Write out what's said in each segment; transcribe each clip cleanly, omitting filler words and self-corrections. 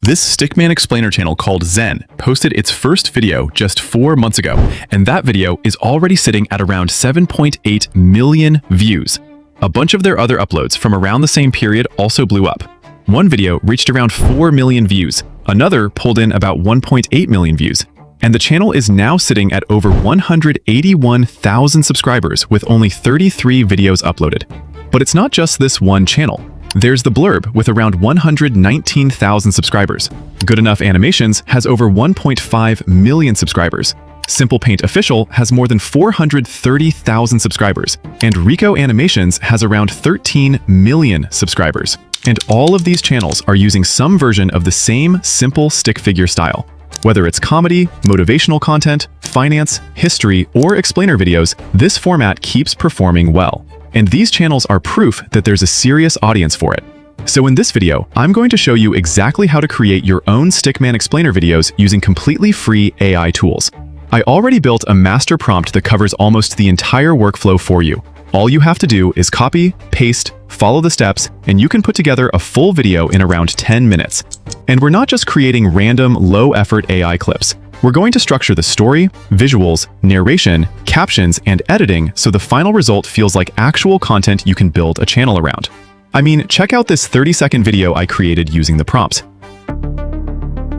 This Stickman explainer channel called Zen posted its first video just 4 months ago, and that video is already sitting at around 7.8 million views. A bunch of their other uploads from around the same period also blew up. One video reached around 4 million views, another pulled in about 1.8 million views, and the channel is now sitting at over 181,000 subscribers with only 33 videos uploaded. But it's not just this one channel. There's The Blurb with around 119,000 subscribers. Good Enough Animations has over 1.5 million subscribers. Simple Paint Official has more than 430,000 subscribers. And Rico Animations has around 13 million subscribers. And all of these channels are using some version of the same simple stick figure style. Whether it's comedy, motivational content, finance, history, or explainer videos, this format keeps performing well. And these channels are proof that there's a serious audience for it. So in this video, I'm going to show you exactly how to create your own Stickman explainer videos using completely free AI tools. I already built a master prompt that covers almost the entire workflow for you. All you have to do is copy, paste, follow the steps, and you can put together a full video in around 10 minutes. And we're not just creating random, low-effort AI clips. We're going to structure the story, visuals, narration, captions, and editing so the final result feels like actual content you can build a channel around. I mean, check out this 30-second video I created using the prompts.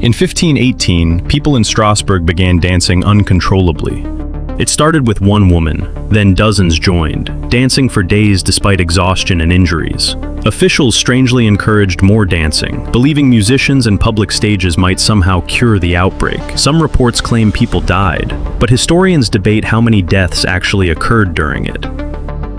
In 1518, people in Strasbourg began dancing uncontrollably. It started with one woman, then dozens joined, dancing for days despite exhaustion and injuries. Officials strangely encouraged more dancing, believing musicians and public stages might somehow cure the outbreak. Some reports claim people died, but historians debate how many deaths actually occurred during it.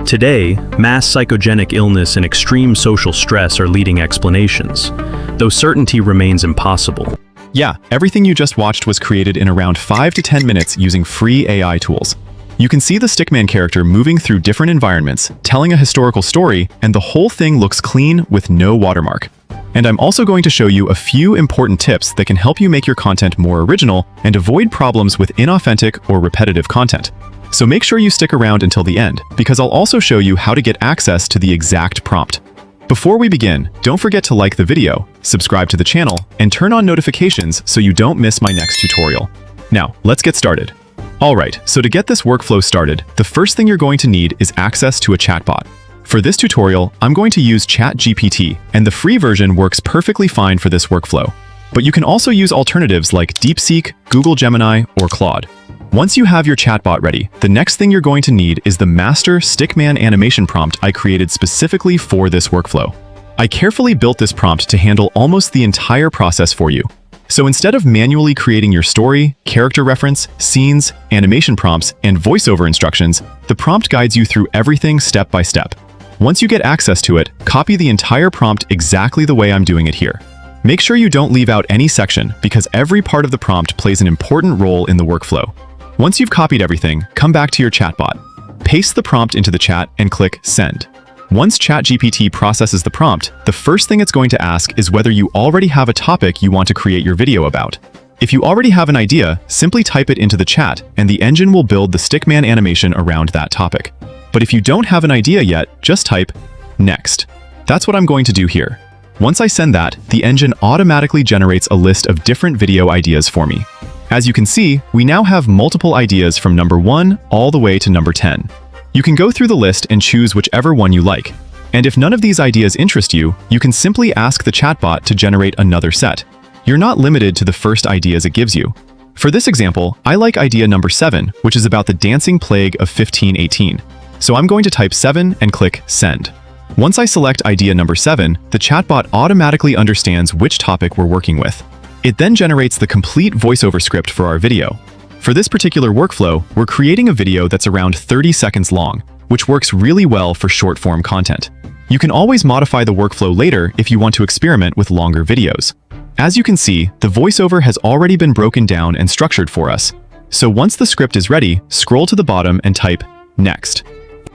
Today, mass psychogenic illness and extreme social stress are leading explanations, though certainty remains impossible. Yeah, everything you just watched was created in around 5 to 10 minutes using free AI tools. You can see the Stickman character moving through different environments, telling a historical story, and the whole thing looks clean with no watermark. And I'm also going to show you a few important tips that can help you make your content more original and avoid problems with inauthentic or repetitive content. So make sure you stick around until the end, because I'll also show you how to get access to the exact prompt. Before we begin, don't forget to like the video, subscribe to the channel, and turn on notifications so you don't miss my next tutorial. Now, let's get started. Alright, so to get this workflow started, the first thing you're going to need is access to a chatbot. For this tutorial, I'm going to use ChatGPT, and the free version works perfectly fine for this workflow. But you can also use alternatives like DeepSeek, Google Gemini, or Claude. Once you have your chatbot ready, the next thing you're going to need is the master Stickman animation prompt I created specifically for this workflow. I carefully built this prompt to handle almost the entire process for you. So instead of manually creating your story, character reference, scenes, animation prompts, and voiceover instructions, the prompt guides you through everything step by step. Once you get access to it, copy the entire prompt exactly the way I'm doing it here. Make sure you don't leave out any section because every part of the prompt plays an important role in the workflow. Once you've copied everything, come back to your chatbot. Paste the prompt into the chat and click Send. Once ChatGPT processes the prompt, the first thing it's going to ask is whether you already have a topic you want to create your video about. If you already have an idea, simply type it into the chat and the engine will build the Stickman animation around that topic. But if you don't have an idea yet, just type Next. That's what I'm going to do here. Once I send that, the engine automatically generates a list of different video ideas for me. As you can see, we now have multiple ideas from number 1 all the way to number 10. You can go through the list and choose whichever one you like. And if none of these ideas interest you, you can simply ask the chatbot to generate another set. You're not limited to the first ideas it gives you. For this example, I like idea number 7, which is about the dancing plague of 1518. So I'm going to type 7 and click Send. Once I select idea number 7, the chatbot automatically understands which topic we're working with. It then generates the complete voiceover script for our video. For this particular workflow, we're creating a video that's around 30 seconds long, which works really well for short-form content. You can always modify the workflow later if you want to experiment with longer videos. As you can see, the voiceover has already been broken down and structured for us. So once the script is ready, scroll to the bottom and type Next.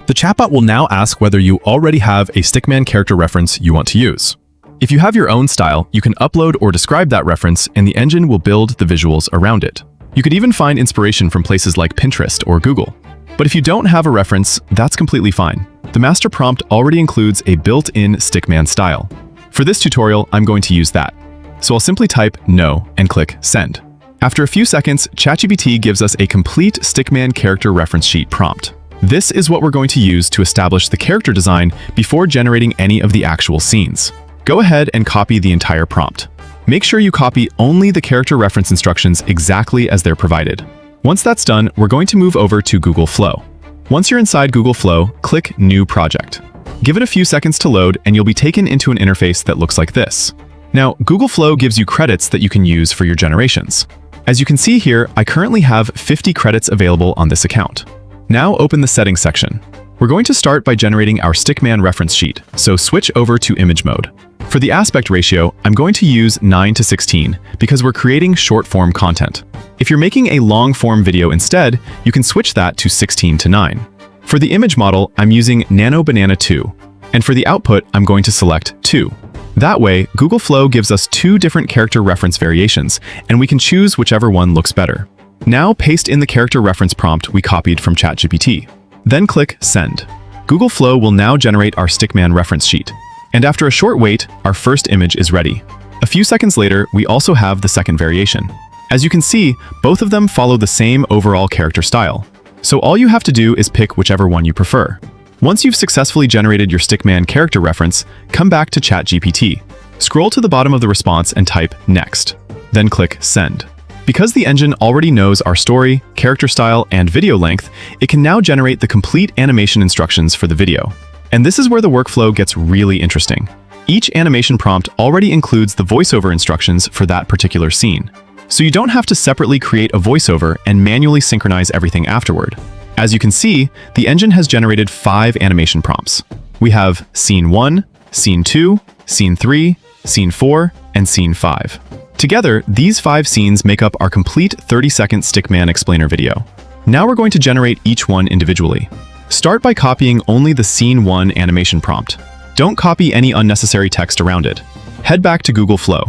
The chatbot will now ask whether you already have a Stickman character reference you want to use. If you have your own style, you can upload or describe that reference and the engine will build the visuals around it. You could even find inspiration from places like Pinterest or Google. But if you don't have a reference, that's completely fine. The master prompt already includes a built-in Stickman style. For this tutorial, I'm going to use that. So I'll simply type no and click send. After a few seconds, ChatGPT gives us a complete Stickman character reference sheet prompt. This is what we're going to use to establish the character design before generating any of the actual scenes. Go ahead and copy the entire prompt. Make sure you copy only the character reference instructions exactly as they're provided. Once that's done, we're going to move over to Google Flow. Once you're inside Google Flow, click New Project. Give it a few seconds to load and you'll be taken into an interface that looks like this. Now, Google Flow gives you credits that you can use for your generations. As you can see here, I currently have 50 credits available on this account. Now open the settings section. We're going to start by generating our Stickman reference sheet, so switch over to image mode. For the aspect ratio, I'm going to use 9:16 because we're creating short-form content. If you're making a long-form video instead, you can switch that to 16:9. For the image model, I'm using Nano Banana 2, and for the output, I'm going to select 2. That way, Google Flow gives us 2 different character reference variations, and we can choose whichever one looks better. Now paste in the character reference prompt we copied from ChatGPT. Then click Send. Google Flow will now generate our Stickman reference sheet. And after a short wait, our first image is ready. A few seconds later, we also have the second variation. As you can see, both of them follow the same overall character style. So all you have to do is pick whichever one you prefer. Once you've successfully generated your Stickman character reference, come back to ChatGPT. Scroll to the bottom of the response and type Next. Then click Send. Because the engine already knows our story, character style, and video length, it can now generate the complete animation instructions for the video. And this is where the workflow gets really interesting. Each animation prompt already includes the voiceover instructions for that particular scene. So you don't have to separately create a voiceover and manually synchronize everything afterward. As you can see, the engine has generated 5 animation prompts. We have Scene 1, Scene 2, Scene 3, Scene 4, and Scene 5. Together, these 5 scenes make up our complete 30-second Stickman explainer video. Now we're going to generate each one individually. Start by copying only the Scene 1 animation prompt. Don't copy any unnecessary text around it. Head back to Google Flow.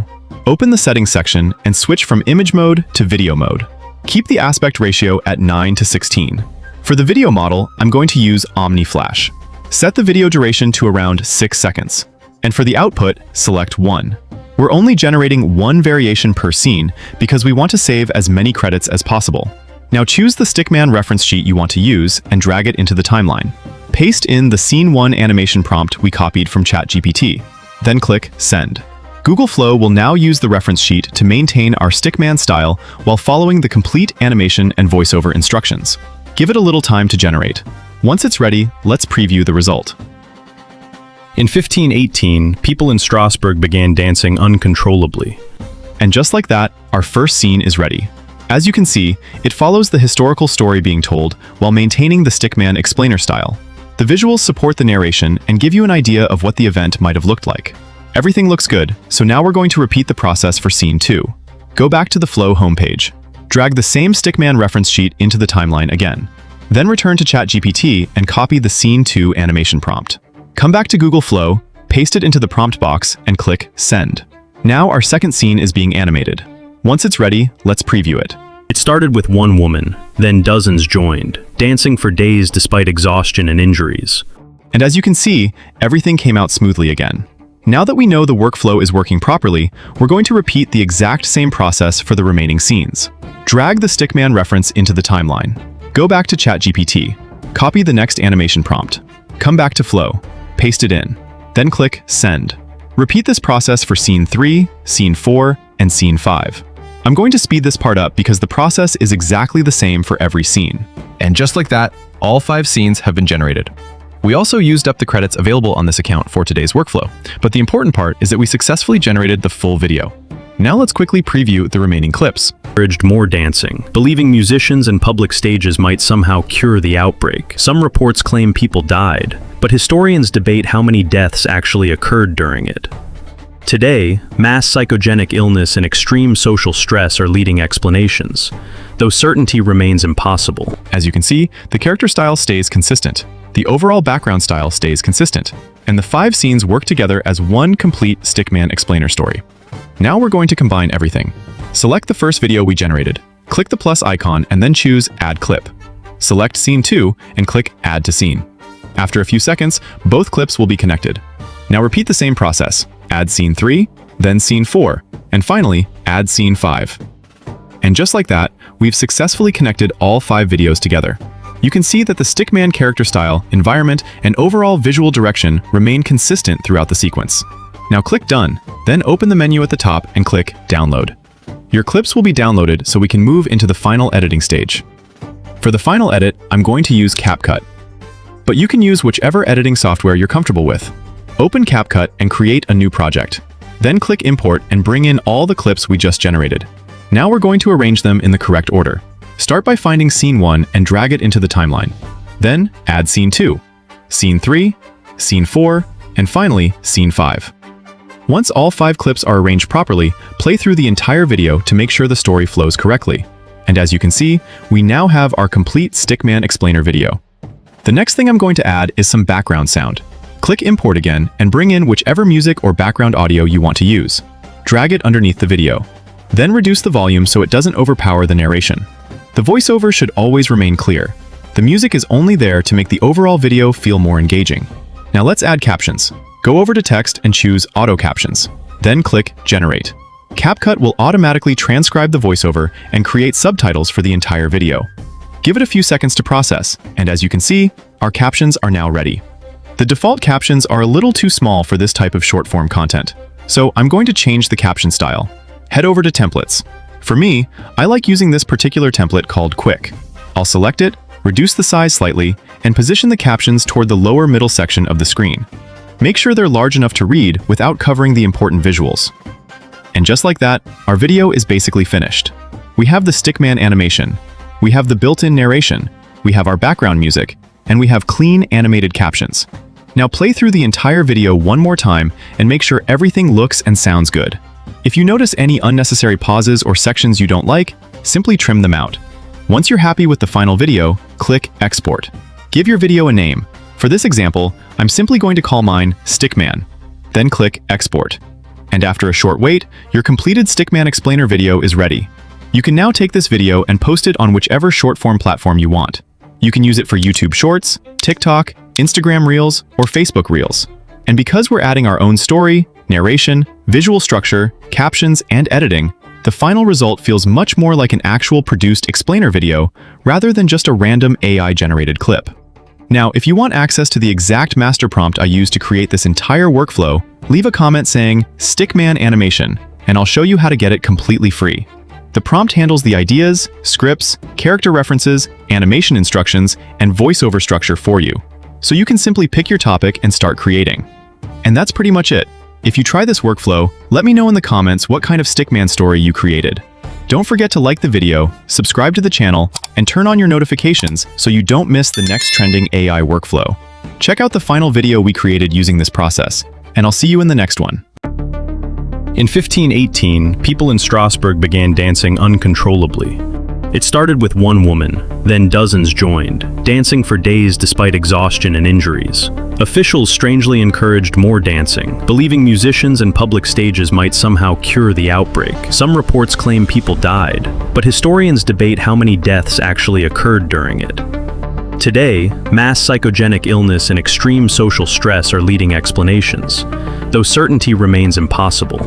Open the settings section and switch from image mode to video mode. Keep the aspect ratio at 9:16. For the video model, I'm going to use Omni Flash. Set the video duration to around 6 seconds. And for the output, select 1. We're only generating 1 variation per scene because we want to save as many credits as possible. Now choose the Stickman reference sheet you want to use and drag it into the timeline. Paste in the Scene 1 animation prompt we copied from ChatGPT. Then click Send. Google Flow will now use the reference sheet to maintain our Stickman style while following the complete animation and voiceover instructions. Give it a little time to generate. Once it's ready, let's preview the result. In 1518, people in Strasbourg began dancing uncontrollably. And just like that, our first scene is ready. As you can see, it follows the historical story being told while maintaining the Stickman explainer style. The visuals support the narration and give you an idea of what the event might have looked like. Everything looks good, so now we're going to repeat the process for Scene 2. Go back to the Flow homepage. Drag the same Stickman reference sheet into the timeline again. Then return to ChatGPT and copy the Scene 2 animation prompt. Come back to Google Flow, paste it into the prompt box, and click Send. Now our second scene is being animated. Once it's ready, let's preview it. It started with one woman, then dozens joined, dancing for days despite exhaustion and injuries. And as you can see, everything came out smoothly again. Now that we know the workflow is working properly, we're going to repeat the exact same process for the remaining scenes. Drag the Stickman reference into the timeline. Go back to ChatGPT. Copy the next animation prompt. Come back to Flow. Paste it in. Then click Send. Repeat this process for Scene 3, Scene 4, and Scene 5. I'm going to speed this part up because the process is exactly the same for every scene. And just like that, all 5 scenes have been generated. We also used up the credits available on this account for today's workflow, but the important part is that we successfully generated the full video. Now let's quickly preview the remaining clips. Encouraged more dancing, believing musicians and public stages might somehow cure the outbreak. Some reports claim people died, but historians debate how many deaths actually occurred during it. Today, mass psychogenic illness and extreme social stress are leading explanations, though certainty remains impossible. As you can see, the character style stays consistent. The overall background style stays consistent, and the 5 scenes work together as one complete Stickman explainer story. Now we're going to combine everything. Select the first video we generated, click the plus icon, and then choose Add Clip. Select Scene 2 and click Add to Scene. After a few seconds, both clips will be connected. Now repeat the same process. Add Scene 3, then scene 4, and finally, add scene 5. And just like that, we've successfully connected all 5 videos together. You can see that the Stickman character style, environment, and overall visual direction remain consistent throughout the sequence. Now click Done, then open the menu at the top and click Download. Your clips will be downloaded so we can move into the final editing stage. For the final edit, I'm going to use CapCut. But you can use whichever editing software you're comfortable with. Open CapCut and create a new project. Then click Import and bring in all the clips we just generated. Now we're going to arrange them in the correct order. Start by finding scene 1 and drag it into the timeline. Then add scene 2, scene 3, scene 4, and finally scene 5. Once all 5 clips are arranged properly, play through the entire video to make sure the story flows correctly. And as you can see, we now have our complete Stickman explainer video. The next thing I'm going to add is some background sound. Click Import again and bring in whichever music or background audio you want to use. Drag it underneath the video. Then reduce the volume so it doesn't overpower the narration. The voiceover should always remain clear. The music is only there to make the overall video feel more engaging. Now let's add captions. Go over to Text and choose Auto Captions. Then click Generate. CapCut will automatically transcribe the voiceover and create subtitles for the entire video. Give it a few seconds to process, and as you can see, our captions are now ready. The default captions are a little too small for this type of short-form content, so I'm going to change the caption style. Head over to Templates. For me, I like using this particular template called Quick. I'll select it, reduce the size slightly, and position the captions toward the lower middle section of the screen. Make sure they're large enough to read without covering the important visuals. And just like that, our video is basically finished. We have the Stickman animation, we have the built-in narration, we have our background music, and we have clean animated captions. Now play through the entire video one more time and make sure everything looks and sounds good. If you notice any unnecessary pauses or sections you don't like, simply trim them out. Once you're happy with the final video, click Export. Give your video a name. For this example, I'm simply going to call mine Stickman. Then click Export. And after a short wait, your completed Stickman explainer video is ready. You can now take this video and post it on whichever short-form platform you want. You can use it for YouTube Shorts, TikTok, Instagram Reels, or Facebook Reels. And because we're adding our own story, narration, visual structure, captions, and editing, the final result feels much more like an actual produced explainer video rather than just a random AI-generated clip. Now, if you want access to the exact master prompt I used to create this entire workflow, leave a comment saying Stickman Animation, and I'll show you how to get it completely free. The prompt handles the ideas, scripts, character references, animation instructions, and voiceover structure for you. So you can simply pick your topic and start creating. And that's pretty much it. If you try this workflow, let me know in the comments what kind of Stickman story you created. Don't forget to like the video, subscribe to the channel, and turn on your notifications so you don't miss the next trending AI workflow. Check out the final video we created using this process, and I'll see you in the next one. In 1518, people in Strasbourg began dancing uncontrollably. It started with one woman, then dozens joined, dancing for days despite exhaustion and injuries. Officials strangely encouraged more dancing, believing musicians and public stages might somehow cure the outbreak. Some reports claim people died, but historians debate how many deaths actually occurred during it. Today, mass psychogenic illness and extreme social stress are leading explanations, though certainty remains impossible.